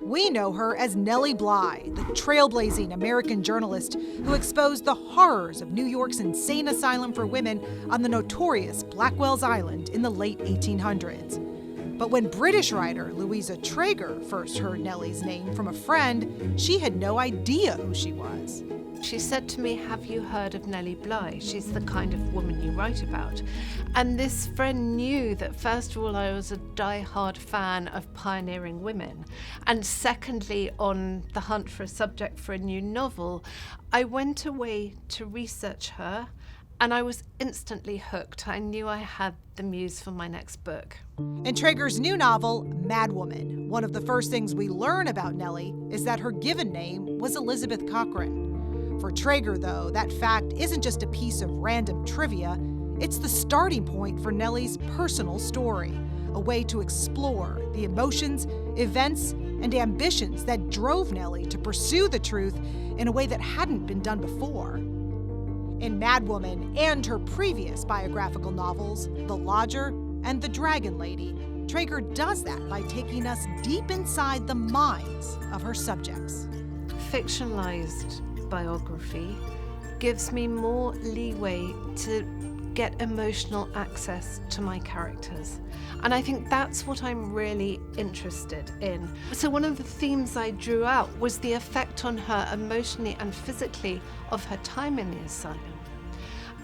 We know her as Nellie Bly, the trailblazing American journalist who exposed the horrors of New York's insane asylum for women on the notorious Blackwell's Island in the late 1800s. But when British writer Louisa Treger first heard Nellie's name from a friend, she had no idea who she was. She said to me, "Have you heard of Nelly Bly? She's the kind of woman you write about." And this friend knew that, first of all, I was a die-hard fan of pioneering women. And secondly, on the hunt for a subject for a new novel, I went away to research her, and I was instantly hooked. I knew I had the muse for my next book. In Treger's new novel, Madwoman, one of the first things we learn about Nellie is that her given name was Elizabeth Cochrane. For Treger, though, that fact isn't just a piece of random trivia, it's the starting point for Nellie's personal story, a way to explore the emotions, events, and ambitions that drove Nellie to pursue the truth in a way that hadn't been done before. In Madwoman and her previous biographical novels, The Lodger and The Dragon Lady, Treger does that by taking us deep inside the minds of her subjects. Fictionalized biography gives me more leeway to get emotional access to my characters. And I think that's what I'm really interested in. So one of the themes I drew out was the effect on her emotionally and physically of her time in the asylum.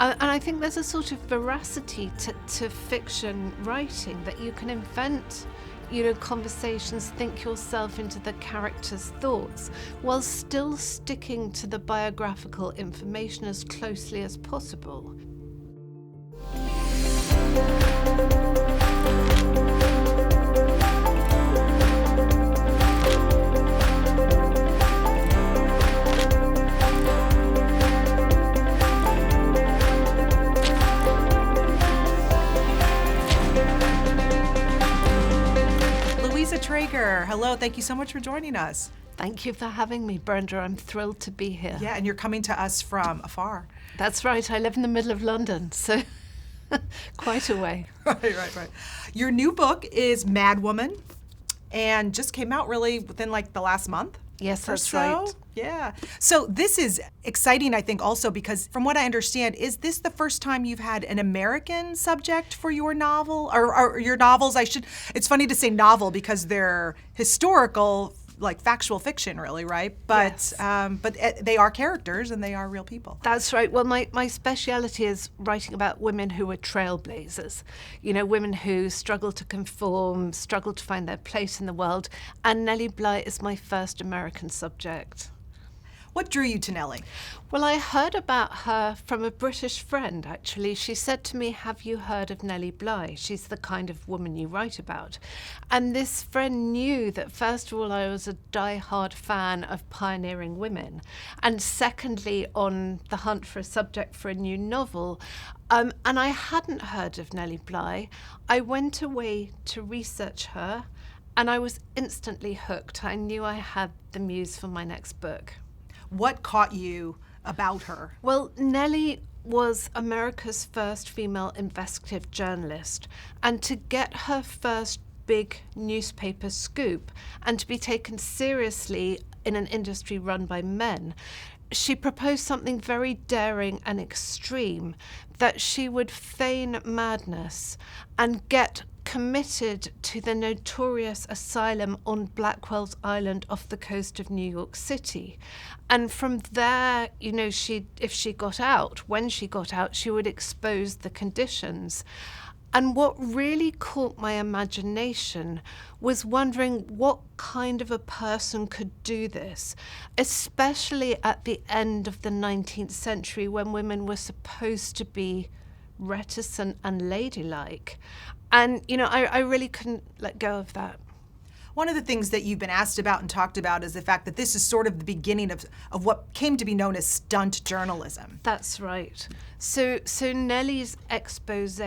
And I think there's a sort of veracity to fiction writing, that you can invent conversations, think yourself into the character's thoughts, while still sticking to the biographical information as closely as possible. Louisa Treger, hello, thank you so much for joining us. Thank you for having me, Brenda. I'm thrilled to be here. Yeah, and you're coming to us from afar. That's right. I live in the middle of London, so quite a way. Right. Your new book is Madwoman, and just came out really within the last month. Yes, that's right. Yeah. So this is exciting, I think, also because from what I understand, is this the first time you've had an American subject for your novel? Or your novels, it's funny to say novel because they're historical, factual fiction, really, right? But yes. But they are characters and they are real people. That's right. Well, my speciality is writing about women who were trailblazers, women who struggle to conform, struggle to find their place in the world. And Nelly Bly is my first American subject. What drew you to Nellie? Well, I heard about her from a British friend, actually. She said to me, "Have you heard of Nellie Bly? She's the kind of woman you write about." And this friend knew that, first of all, I was a die-hard fan of pioneering women. And secondly, on the hunt for a subject for a new novel. And I hadn't heard of Nellie Bly. I went away to research her, and I was instantly hooked. I knew I had the muse for my next book. What caught you about her? Well, Nellie was America's first female investigative journalist, and to get her first big newspaper scoop and to be taken seriously in an industry run by men, she proposed something very daring and extreme, that she would feign madness and get committed to the notorious asylum on Blackwell's Island off the coast of New York City. And from there, when she got out, she would expose the conditions. And what really caught my imagination was wondering what kind of a person could do this, especially at the end of the 19th century when women were supposed to be reticent and ladylike. And, I really couldn't let go of that. One of the things that you've been asked about and talked about is the fact that this is sort of the beginning of what came to be known as stunt journalism. That's right. So Nellie's expose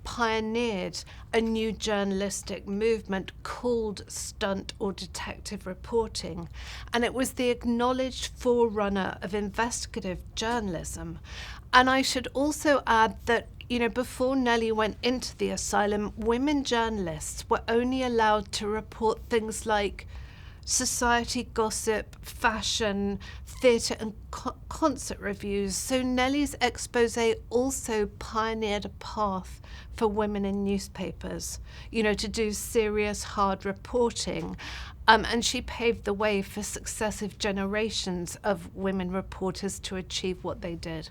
pioneered a new journalistic movement called stunt or detective reporting, and it was the acknowledged forerunner of investigative journalism. And I should also add that before Nellie went into the asylum, women journalists were only allowed to report things like society gossip, fashion, theatre and concert reviews. So Nellie's expose also pioneered a path for women in newspapers, to do serious, hard reporting. And she paved the way for successive generations of women reporters to achieve what they did.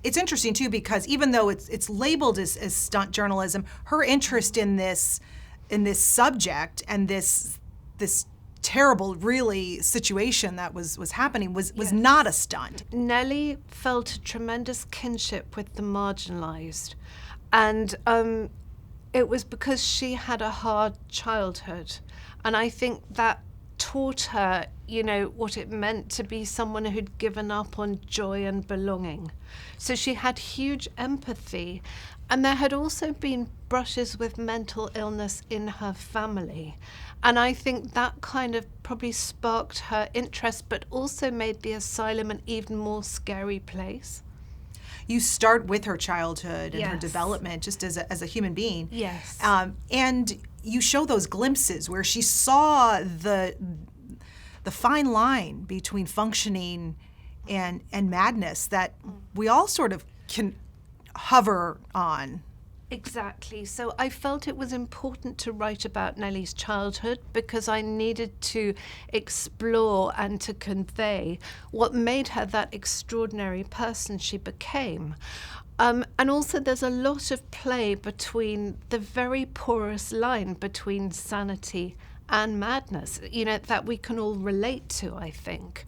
It's interesting, too, because even though it's labeled as stunt journalism, her interest in this subject and this terrible, really, situation that was happening was not a stunt. Nellie felt a tremendous kinship with the marginalized. And it was because she had a hard childhood. And I think that taught her, what it meant to be someone who'd given up on joy and belonging. So she had huge empathy. And there had also been brushes with mental illness in her family. And I think that kind of probably sparked her interest, but also made the asylum an even more scary place. You start with her childhood and her Yes. development just as a human being. Yes. And you show those glimpses where she saw the fine line between functioning and madness that we all sort of can hover on. Exactly. So I felt it was important to write about Nellie's childhood because I needed to explore and to convey what made her that extraordinary person she became. And also there's a lot of play between the very porous line between sanity and madness, that we can all relate to, I think.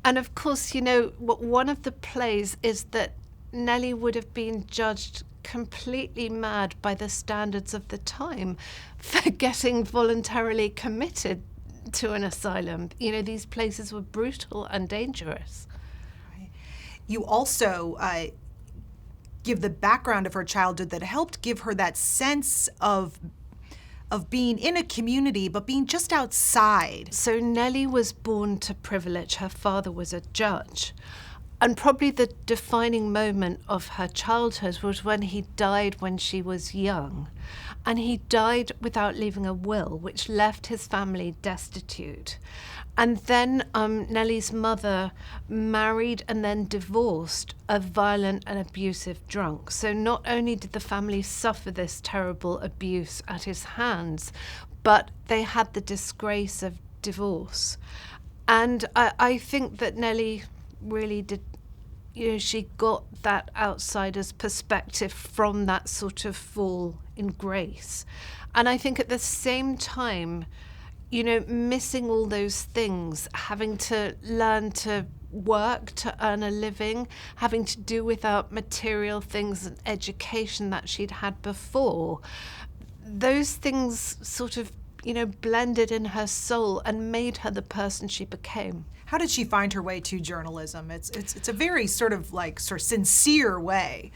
And of course, one of the plays is that Nellie would have been judged completely mad by the standards of the time for getting voluntarily committed to an asylum. These places were brutal and dangerous. Right. You also give the background of her childhood that helped give her that sense of being in a community, but being just outside. So Nellie was born to privilege. Her father was a judge. And probably the defining moment of her childhood was when he died when she was young. And he died without leaving a will, which left his family destitute. And then Nellie's mother married and then divorced a violent and abusive drunk. So not only did the family suffer this terrible abuse at his hands, but they had the disgrace of divorce. And I think that Nellie really did, she got that outsider's perspective from that sort of fall in grace. And I think at the same time, missing all those things, having to learn to work to earn a living, having to do without material things and education that she'd had before, those things sort of, blended in her soul and made her the person she became. How did she find her way to journalism? It's a very sort of sincere way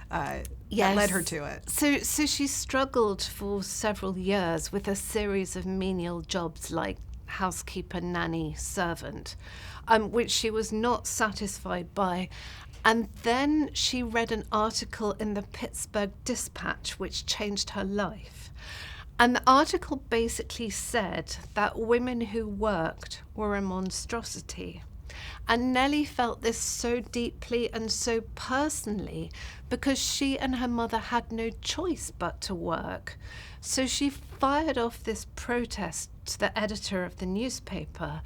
that led her to it. So she struggled for several years with a series of menial jobs like housekeeper, nanny, servant, which she was not satisfied by. And then she read an article in the Pittsburgh Dispatch which changed her life. And the article basically said that women who worked were a monstrosity. And Nellie felt this so deeply and so personally because she and her mother had no choice but to work. So she fired off this protest to the editor of the newspaper.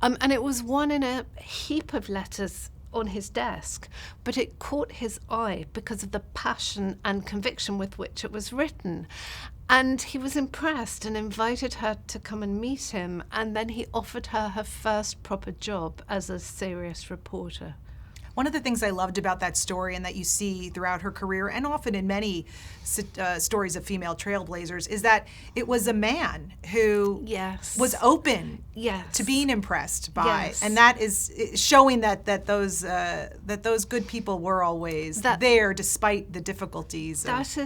And it was one in a heap of letters on his desk, but it caught his eye because of the passion and conviction with which it was written. And he was impressed and invited her to come and meet him, and then he offered her her first proper job as a serious reporter. One of the things I loved about that story, and that you see throughout her career and often in many stories of female trailblazers, is that it was a man who Yes. was open Yes. to being impressed by, Yes. and that is showing that those good people were always there despite the difficulties. That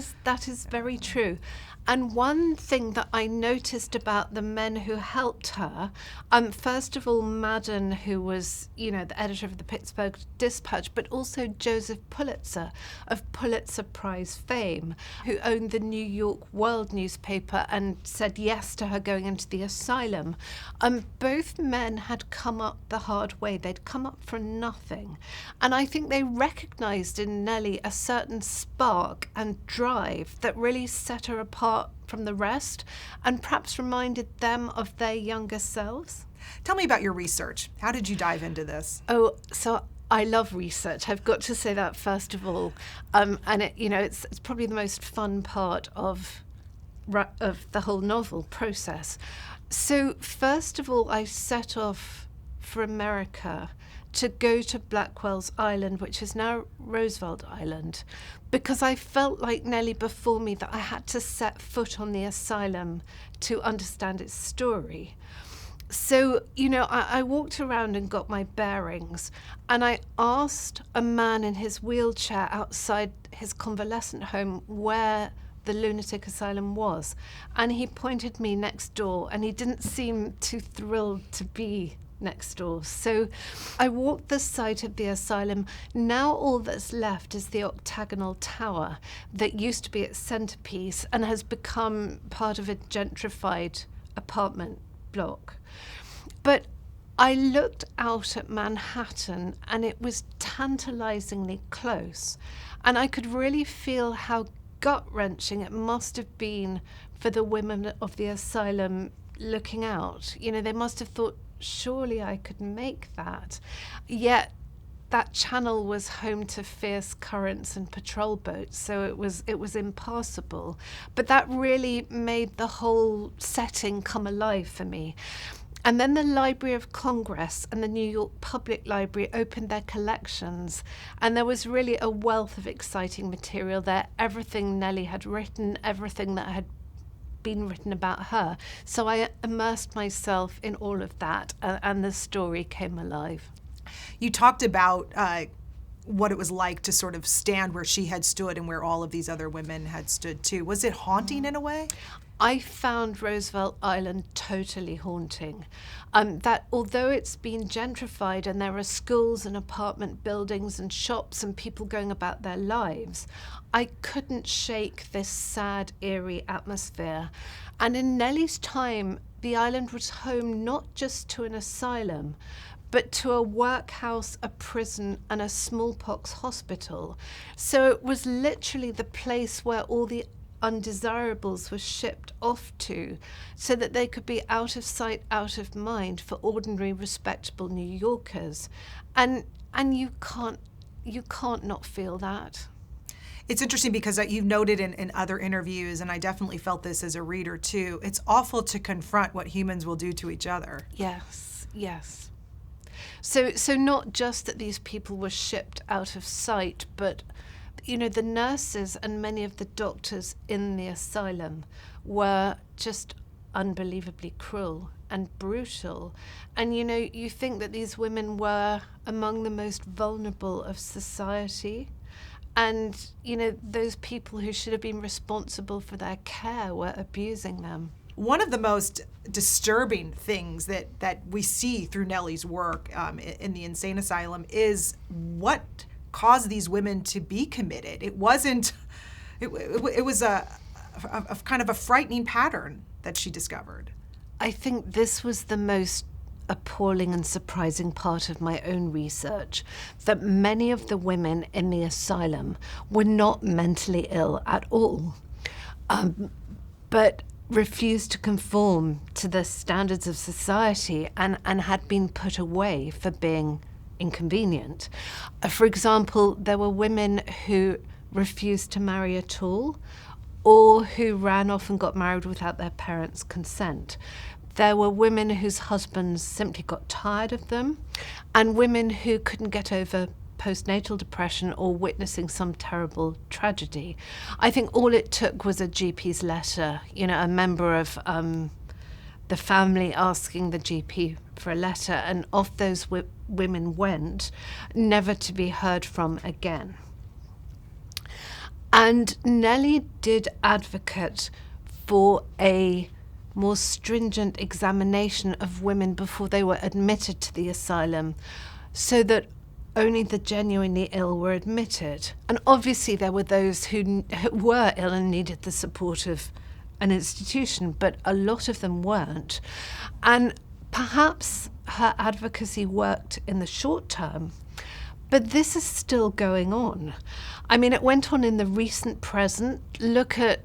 is very true. And one thing that I noticed about the men who helped her, first of all, Madden, who was, the editor of the Pittsburgh Dispatch, but also Joseph Pulitzer of Pulitzer Prize fame, who owned the New York World newspaper and said yes to her going into the asylum. Both men had come up the hard way. They'd come up for nothing. And I think they recognized in Nellie a certain spark and drive that really set her apart from the rest and perhaps reminded them of their younger selves. Tell me about your research. How did you dive into this? Oh, so I love research. I've got to say that first of all. And it's probably the most fun part of the whole novel process. So first of all, I set off for America to go to Blackwell's Island, which is now Roosevelt Island, because I felt like Nellie before me that I had to set foot on the asylum to understand its story. So, I walked around and got my bearings, and I asked a man in his wheelchair outside his convalescent home where the lunatic asylum was, and he pointed me next door, and he didn't seem too thrilled to be next door. So I walked the site of the asylum. Now all that's left is the octagonal tower that used to be its centerpiece and has become part of a gentrified apartment block. But I looked out at Manhattan and it was tantalizingly close, and I could really feel how gut-wrenching it must have been for the women of the asylum looking out. They must have thought, surely I could make that. Yet that channel was home to fierce currents and patrol boats, so it was impassable. But that really made the whole setting come alive for me. And then the Library of Congress and the New York Public Library opened their collections, and there was really a wealth of exciting material there. Everything Nellie had written, everything that had been written about her. So I immersed myself in all of that, and the story came alive. You talked about what it was like to sort of stand where she had stood and where all of these other women had stood too. Was it haunting in a way? I found Roosevelt Island totally haunting. That although it's been gentrified and there are schools and apartment buildings and shops and people going about their lives, I couldn't shake this sad, eerie atmosphere. And in Nellie's time, the island was home not just to an asylum, but to a workhouse, a prison, and a smallpox hospital. So it was literally the place where all the undesirables were shipped off to, so that they could be out of sight, out of mind for ordinary, respectable New Yorkers. And you can't not feel that. It's interesting because you've noted in other interviews, and I definitely felt this as a reader too, it's awful to confront what humans will do to each other. Yes. So not just that these people were shipped out of sight, but the nurses and many of the doctors in the asylum were just unbelievably cruel and brutal. And you think that these women were among the most vulnerable of society. And, those people who should have been responsible for their care were abusing them. One of the most disturbing things that we see through Nellie's work in the insane asylum is what caused these women to be committed. It was a kind of a frightening pattern that she discovered. I think this was the most appalling and surprising part of my own research, that many of the women in the asylum were not mentally ill at all, but refused to conform to the standards of society and had been put away for being inconvenient. For example, there were women who refused to marry at all, or who ran off and got married without their parents' consent. There were women whose husbands simply got tired of them, and women who couldn't get over postnatal depression or witnessing some terrible tragedy. I think all it took was a GP's letter, a member of the family asking the GP for a letter, and off those women went, never to be heard from again. And Nellie did advocate for a more stringent examination of women before they were admitted to the asylum, so that only the genuinely ill were admitted. And obviously there were those who were ill and needed the support of an institution, but a lot of them weren't. And perhaps her advocacy worked in the short term, but this is still going on. I mean, it went on in the recent present. Look at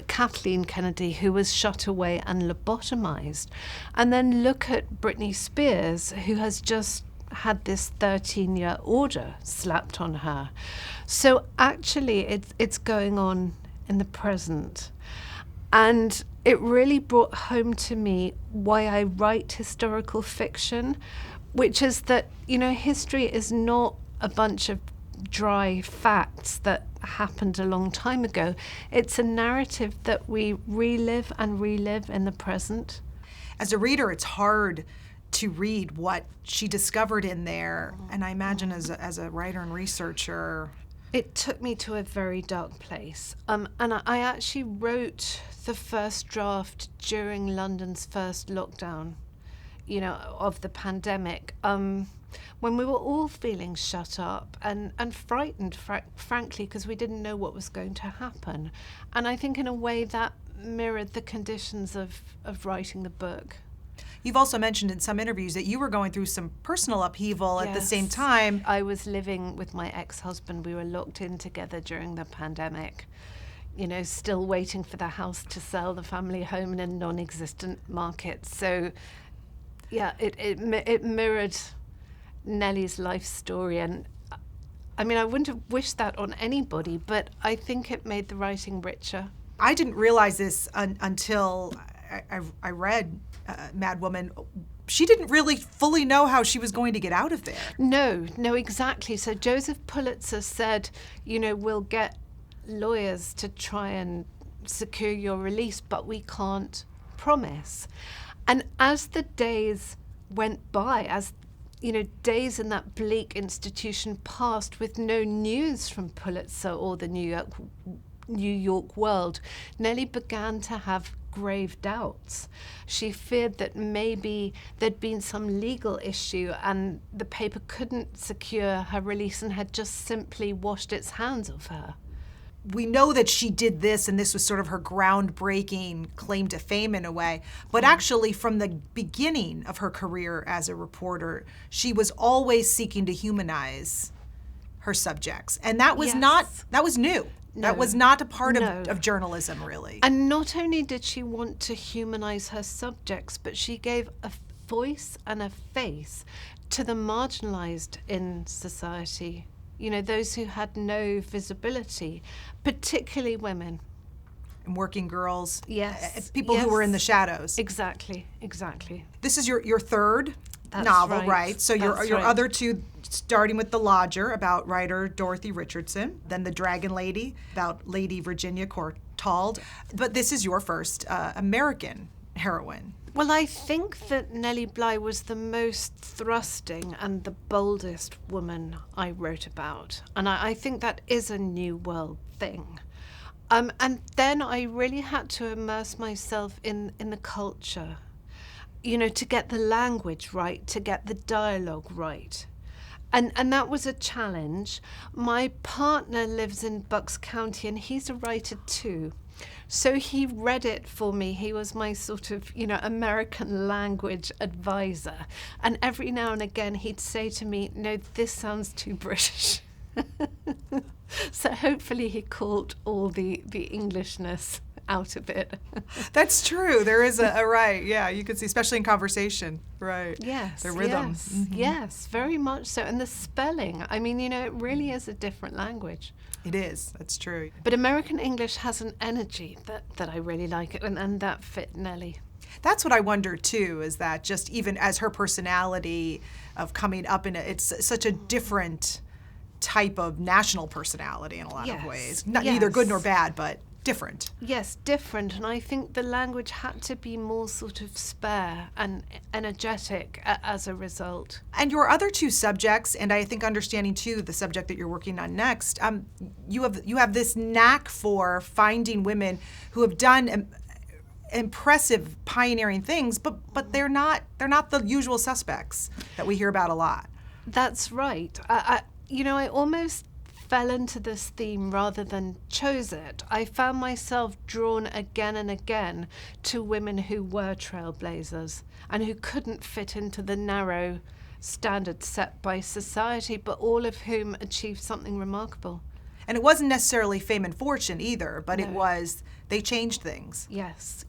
Kathleen Kennedy, who was shut away and lobotomized. And then look at Britney Spears, who has just had this 13-year order slapped on her. So actually it's going on in the present. And it really brought home to me why I write historical fiction, which is that, history is not a bunch of dry facts that happened a long time ago. It's a narrative that we relive and relive in the present. As a reader, it's hard to read what she discovered in there. And I imagine as a writer and researcher, it took me to a very dark place. And I actually wrote the first draft during London's first lockdown, of the pandemic, when we were all feeling shut up and frightened, frankly, because we didn't know what was going to happen. And I think in a way that mirrored the conditions of writing the book. You've also mentioned in some interviews that you were going through some personal upheaval at the same time. I was living with my ex-husband. We were locked in together during the pandemic, still waiting for the house to sell, the family home in a non-existent market. So, yeah, it mirrored Nellie's life story. And I mean, I wouldn't have wished that on anybody, but I think it made the writing richer. I didn't realize this until I read Madwoman. She didn't really fully know how she was going to get out of there. No, exactly. So Joseph Pulitzer said, we'll get lawyers to try and secure your release, but we can't promise. And as the days went by, as days in that bleak institution passed with no news from Pulitzer or the New York World, Nellie began to have grave doubts. She feared that maybe there'd been some legal issue and the paper couldn't secure her release and had just simply washed its hands of her. We know that she did this, and this was sort of her groundbreaking claim to fame in a way. But actually, from the beginning of her career as a reporter, she was always seeking to humanize her subjects. And that was that was new. No. That was not a part of journalism, really. And not only did she want to humanize her subjects, but she gave a voice and a face to the marginalized in society. Those who had no visibility, particularly women. And working girls. Yes. People who were in the shadows. Exactly. This is your third That's novel, right? So your right. other two, starting with The Lodger, about writer Dorothy Richardson, then The Dragon Lady, about Lady Virginia Courtauld. But this is your first American heroine. Well, I think that Nellie Bly was the most thrusting and the boldest woman I wrote about. And I think that is a New World thing. And then I really had to immerse myself in the culture, to get the language right, to get the dialogue right. And that was a challenge. My partner lives in Bucks County and he's a writer too. So he read it for me. He was my sort of, American language advisor. And every now and again he'd say to me, no, this sounds too British. So hopefully he caught all the Englishness out of it. That's true. There is a right. Yeah, you can see, especially in conversation. Right. Yes. The rhythm. Yes, Mm-hmm. Yes, very much so. And the spelling. I mean, it really is a different language. It is. That's true. But American English has an energy that I really like, and that fit Nellie. That's what I wonder too, is that just even as her personality of coming up it's such a different type of national personality in a lot of ways. Neither good nor bad, but different. Yes, different. And I think the language had to be more sort of spare and energetic as a result. And your other two subjects, and I think understanding too the subject that you're working on next, you have this knack for finding women who have done impressive pioneering things, but they're not the usual suspects that we hear about a lot. That's right. I almost fell into this theme rather than chose it. I found myself drawn again and again to women who were trailblazers and who couldn't fit into the narrow standards set by society, but all of whom achieved something remarkable. And it wasn't necessarily fame and fortune either, but No. it was, they changed things. Yes.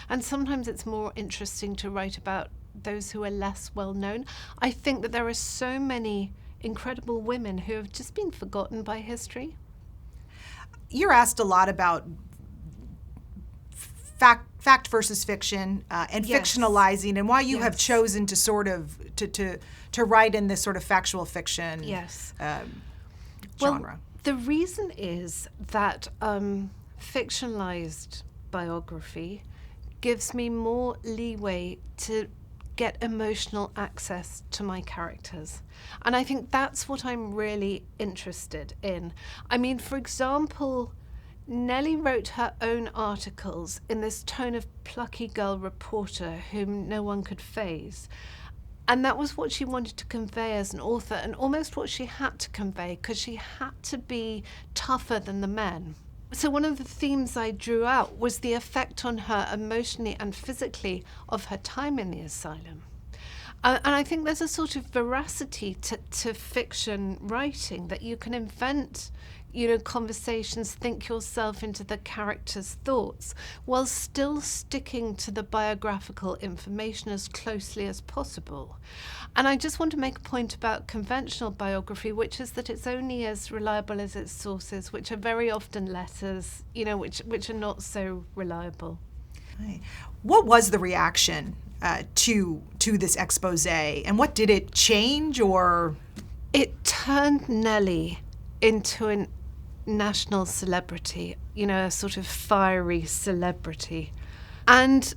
And sometimes it's more interesting to write about those who are less well known. I think that there are so many incredible women who have just been forgotten by history. You're asked a lot about fact versus fiction and Yes. fictionalizing, and why you have Yes. chosen to sort of to write in this sort of factual fiction Yes. genre. Well, the reason is that fictionalized biography gives me more leeway to get emotional access to my characters. And I think that's what I'm really interested in. I mean, for example, Nellie wrote her own articles in this tone of plucky girl reporter whom no one could faze. And that was what she wanted to convey as an author, and almost what she had to convey, because she had to be tougher than the men. So one of the themes I drew out was the effect on her emotionally and physically of her time in the asylum. And I think there's a sort of veracity to fiction writing, that you can invent, conversations, think yourself into the character's thoughts, while still sticking to the biographical information as closely as possible. And I just want to make a point about conventional biography, which is that it's only as reliable as its sources, which are very often letters, which are not so reliable. Right. What was the reaction to this expose, and what did it change, or? It turned Nellie into a national celebrity, a sort of fiery celebrity. And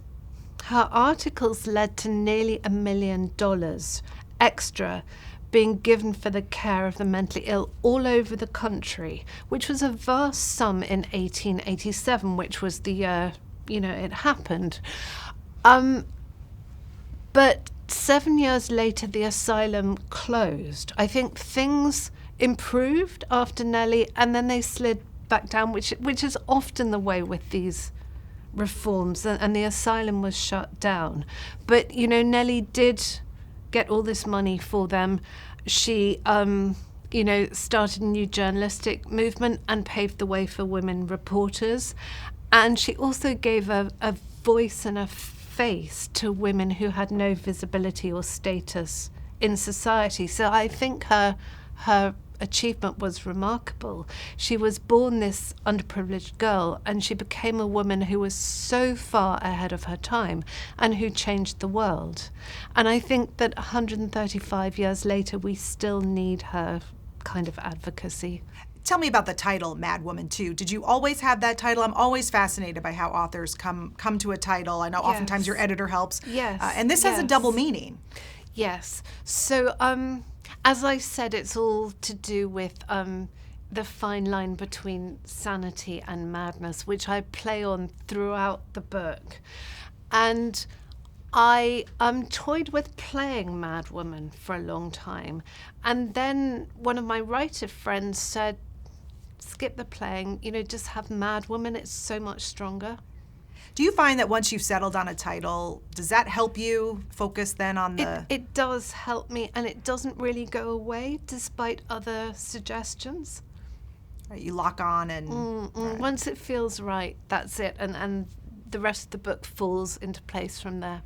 her articles led to nearly $1 million extra being given for the care of the mentally ill all over the country, which was a vast sum in 1887, which was the year, it happened. But 7 years later, the asylum closed. I think things improved after Nellie, and then they slid back down, which is often the way with these reforms, and the asylum was shut down. But, Nellie did get all this money for them. She, started a new journalistic movement and paved the way for women reporters. And she also gave a voice and a face to women who had no visibility or status in society. So I think her achievement was remarkable. She was born this underprivileged girl, and she became a woman who was so far ahead of her time and who changed the world. And I think that 135 years later, we still need her kind of advocacy. Tell me about the title, Madwoman, too. Did you always have that title? I'm always fascinated by how authors come to a title. I know oftentimes your editor helps. Yes. And this has a double meaning. Yes. So, as I said, it's all to do with the fine line between sanity and madness, which I play on throughout the book. And I toyed with playing Madwoman for a long time. And then one of my writer friends said, skip the playing, just have Madwoman. It's so much stronger. Do you find that once you've settled on a title, does that help you focus then on the... It does help me, and it doesn't really go away despite other suggestions. Right, you lock on and... Right. Once it feels right, that's it, and the rest of the book falls into place from there.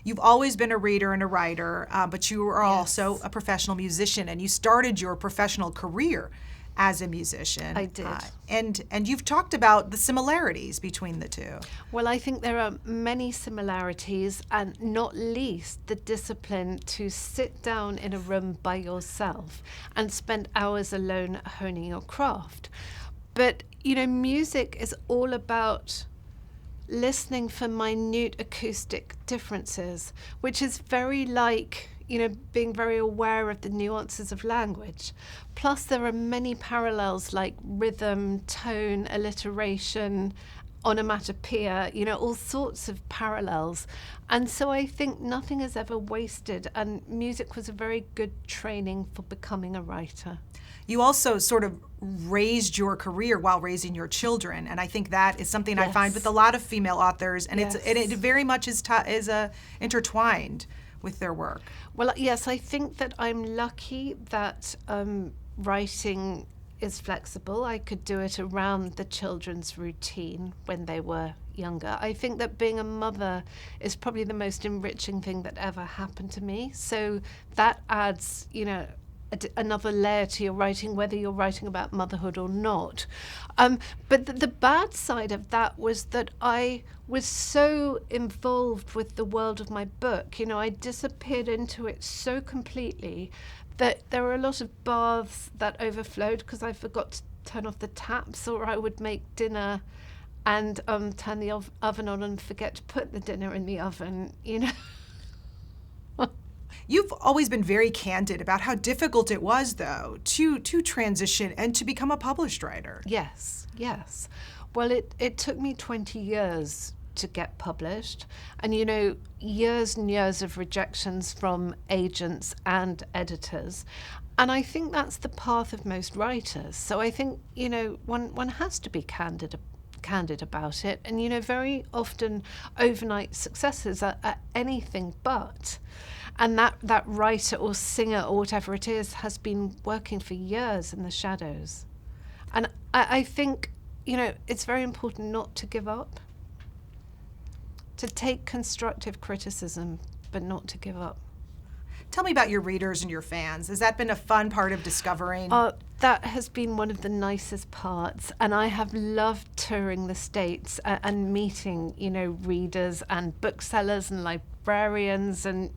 You've always been a reader and a writer, but you are also a professional musician, and you started your professional career as a musician. I did. And you've talked about the similarities between the two. Well, I think there are many similarities, and not least the discipline to sit down in a room by yourself and spend hours alone honing your craft. But, music is all about listening for minute acoustic differences, which is very like, being very aware of the nuances of language. Plus, there are many parallels like rhythm, tone, alliteration, onomatopoeia, all sorts of parallels. And so I think nothing is ever wasted, and music was a very good training for becoming a writer. You also sort of raised your career while raising your children, and I think that is something I find with a lot of female authors, and it very much is intertwined with their work. Well, yes, I think that I'm lucky that writing is flexible. I could do it around the children's routine when they were younger. I think that being a mother is probably the most enriching thing that ever happened to me. So that adds, another layer to your writing, whether you're writing about motherhood or not. But the bad side of that was that I was so involved with the world of my book. I disappeared into it so completely that there were a lot of baths that overflowed because I forgot to turn off the taps, or I would make dinner and turn the oven on and forget to put the dinner in the oven, You've always been very candid about how difficult it was, though, to transition and to become a published writer. Yes. Well, it took me 20 years to get published, and years and years of rejections from agents and editors. And I think that's the path of most writers. So I think, one has to be candid about it. And, very often overnight successes are anything but. And that writer or singer or whatever it is has been working for years in the shadows. And I think, it's very important not to give up, to take constructive criticism, but not to give up. Tell me about your readers and your fans. Has that been a fun part of discovering? That has been one of the nicest parts, and I have loved touring the States and meeting, readers and booksellers and librarians and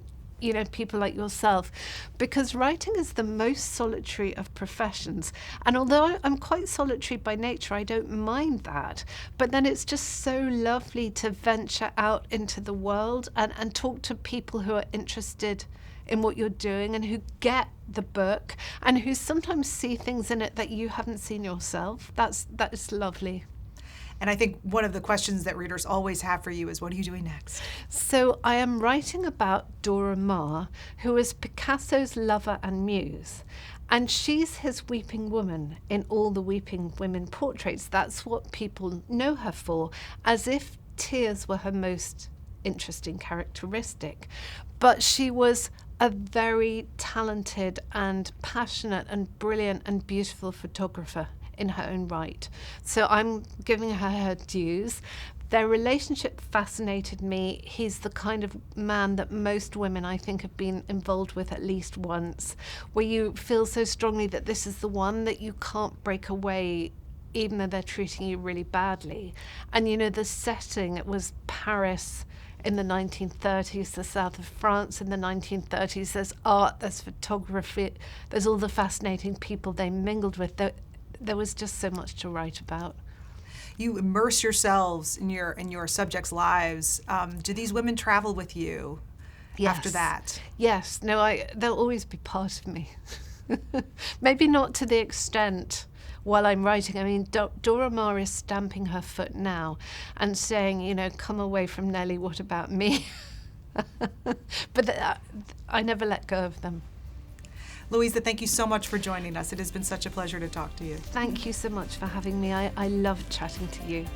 people like yourself, because writing is the most solitary of professions. And although I'm quite solitary by nature, I don't mind that. But then it's just so lovely to venture out into the world and talk to people who are interested in what you're doing and who get the book and who sometimes see things in it that you haven't seen yourself. That is lovely. And I think one of the questions that readers always have for you is, what are you doing next? So I am writing about Dora Maar, who is Picasso's lover and muse. And she's his weeping woman in all the weeping women portraits. That's what people know her for, as if tears were her most interesting characteristic. But she was a very talented and passionate and brilliant and beautiful photographer in her own right. So I'm giving her dues. Their relationship fascinated me. He's the kind of man that most women, I think, have been involved with at least once, where you feel so strongly that this is the one that you can't break away, even though they're treating you really badly. And the setting, it was Paris in the 1930s, the south of France in the 1930s. There's art, there's photography, there's all the fascinating people they mingled with. There was just so much to write about. You immerse yourselves in your subjects' lives. Do these women travel with you after that? Yes. No, they'll always be part of me. Maybe not to the extent while I'm writing. I mean, Dora Maar is stamping her foot now and saying, come away from Nelly, what about me? But I never let go of them. Louisa, thank you so much for joining us. It has been such a pleasure to talk to you. Thank you so much for having me. I love chatting to you.